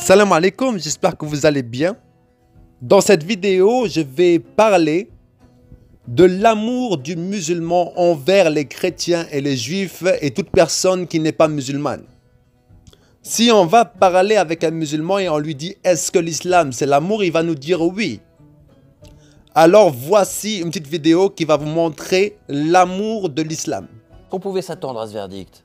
Salam alaikum, j'espère que vous allez bien. Dans cette vidéo, je vais parler de l'amour du musulman envers les chrétiens et les juifs et toute personne qui n'est pas musulmane. Si on va parler avec un musulman et on lui dit « Est-ce que l'islam c'est l'amour ?» il va nous dire « Oui ». Alors voici une petite vidéo qui va vous montrer l'amour de l'islam. Qu'on pouvait s'attendre à ce verdict?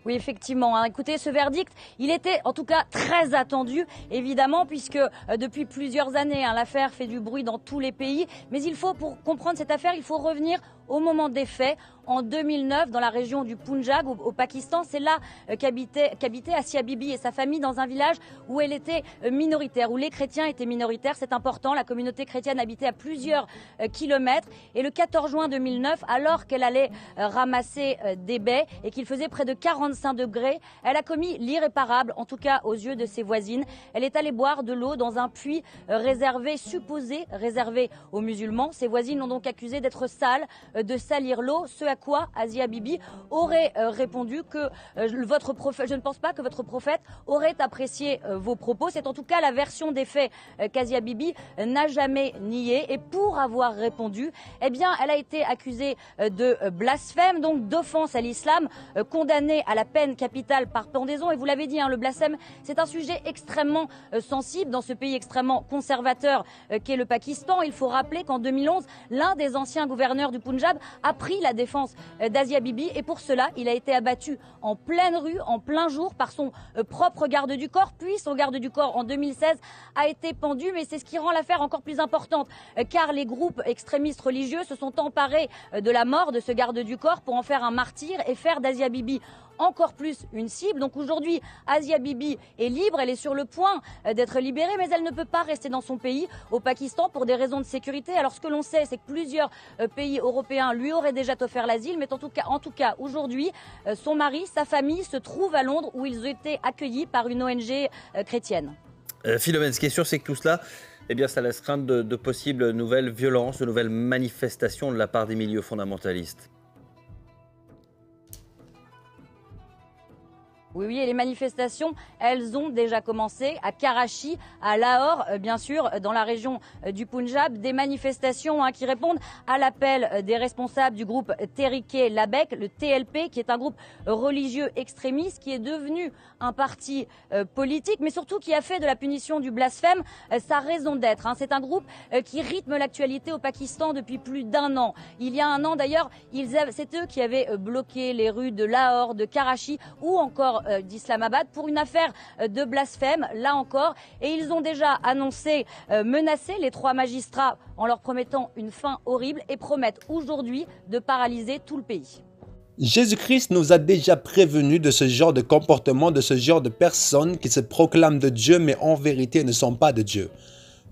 Oui, effectivement. Écoutez, ce verdict, il était en tout cas très attendu, évidemment, puisque depuis plusieurs années, l'affaire fait du bruit dans tous les pays. Mais pour comprendre cette affaire, il faut revenir au moment des faits. En 2009, dans la région du Punjab, au Pakistan, c'est là qu'habitait Asia Bibi et sa famille dans un village où elle était minoritaire, où les chrétiens étaient minoritaires. C'est important, la communauté chrétienne habitait à plusieurs kilomètres. Et le 14 juin 2009, alors qu'elle allait ramasser des baies et qu'il faisait près de 45 degrés, elle a commis l'irréparable, en tout cas aux yeux de ses voisines. Elle est allée boire de l'eau dans un puits supposé réservé aux musulmans. Ses voisines l'ont donc accusée d'être sale, de salir l'eau, ce à quoi Asia Bibi aurait répondu que je ne pense pas que votre prophète aurait apprécié vos propos. C'est en tout cas la version des faits qu'Asia Bibi n'a jamais nié. Et pour avoir répondu, eh bien, elle a été accusée de blasphème, donc d'offense à l'islam, condamnée à la peine capitale par pendaison. Et vous l'avez dit, le blasphème, c'est un sujet extrêmement sensible dans ce pays extrêmement conservateur qu'est le Pakistan. Il faut rappeler qu'en 2011, l'un des anciens gouverneurs du Punjab a pris la défense d'Asia Bibi et pour cela, il a été abattu en pleine rue, en plein jour par son propre garde du corps, puis son garde du corps en 2016 a été pendu. Mais c'est ce qui rend l'affaire encore plus importante car les groupes extrémistes religieux se sont emparés de la mort de ce garde du corps pour en faire un martyr et faire d'Asia Bibi encore plus une cible. Donc aujourd'hui, Asia Bibi est libre, elle est sur le point d'être libérée, mais elle ne peut pas rester dans son pays, au Pakistan, pour des raisons de sécurité. Alors ce que l'on sait, c'est que plusieurs pays européens lui auraient déjà offert l'asile, mais en tout cas aujourd'hui, son mari, sa famille se trouvent à Londres où ils ont été accueillis par une ONG chrétienne. Philomène, ce qui est sûr, c'est que tout cela, eh bien, ça laisse craindre de possibles nouvelles violences, de nouvelles manifestations de la part des milieux fondamentalistes. Oui, et les manifestations, elles ont déjà commencé à Karachi, à Lahore, bien sûr, dans la région du Punjab. Des manifestations qui répondent à l'appel des responsables du groupe Tehreek-e-Labbaik, le TLP, qui est un groupe religieux extrémiste, qui est devenu un parti politique, mais surtout qui a fait de la punition du blasphème sa raison d'être. C'est un groupe qui rythme l'actualité au Pakistan depuis plus d'1 an. Il y a 1 an, d'ailleurs, c'est eux qui avaient bloqué les rues de Lahore, de Karachi ou encore d'Islamabad pour une affaire de blasphème, là encore. Et ils ont déjà annoncé menacer les 3 magistrats en leur promettant une fin horrible et promettent aujourd'hui de paralyser tout le pays. Jésus-Christ nous a déjà prévenus de ce genre de comportement, de ce genre de personnes qui se proclament de Dieu mais en vérité ne sont pas de Dieu.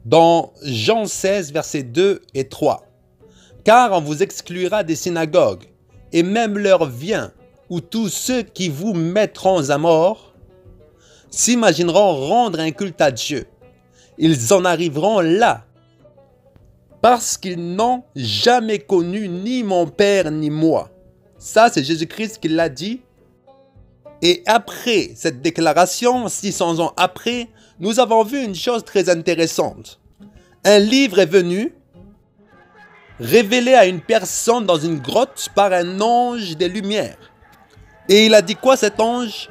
Dans Jean 16, versets 2 et 3. « Car on vous exclura des synagogues, et même l'heure vient où tous ceux qui vous mettront à mort s'imagineront rendre un culte à Dieu. Ils en arriveront là, parce qu'ils n'ont jamais connu ni mon Père ni moi. » Ça, c'est Jésus-Christ qui l'a dit. Et après cette déclaration, 600 ans après, nous avons vu une chose très intéressante. Un livre est venu, révélé à une personne dans une grotte par un ange des Lumières. Et il a dit quoi cet ange?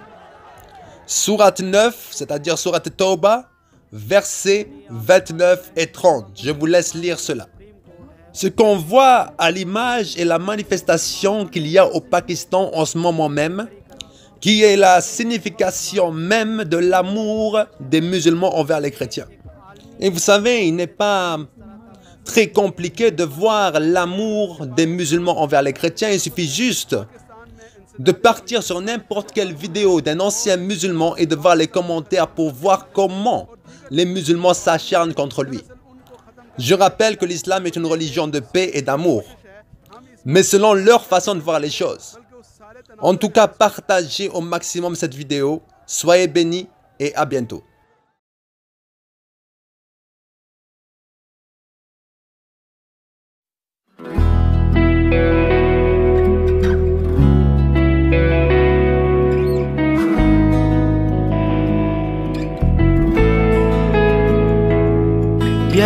Sourate 9, c'est-à-dire Sourate Tauba, versets 29 et 30. Je vous laisse lire cela. Ce qu'on voit à l'image est la manifestation qu'il y a au Pakistan en ce moment même, qui est la signification même de l'amour des musulmans envers les chrétiens. Et vous savez, il n'est pas très compliqué de voir l'amour des musulmans envers les chrétiens. Il suffit juste de partir sur n'importe quelle vidéo d'un ancien musulman et de voir les commentaires pour voir comment les musulmans s'acharnent contre lui. Je rappelle que l'islam est une religion de paix et d'amour, mais selon leur façon de voir les choses. En tout cas, partagez au maximum cette vidéo. Soyez bénis et à bientôt.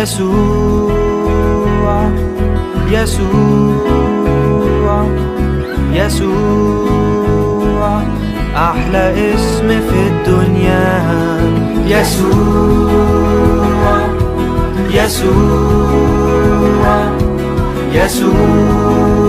يسوع يسوع يسوع أحلى اسم في الدنيا يسوع يسوع يسوع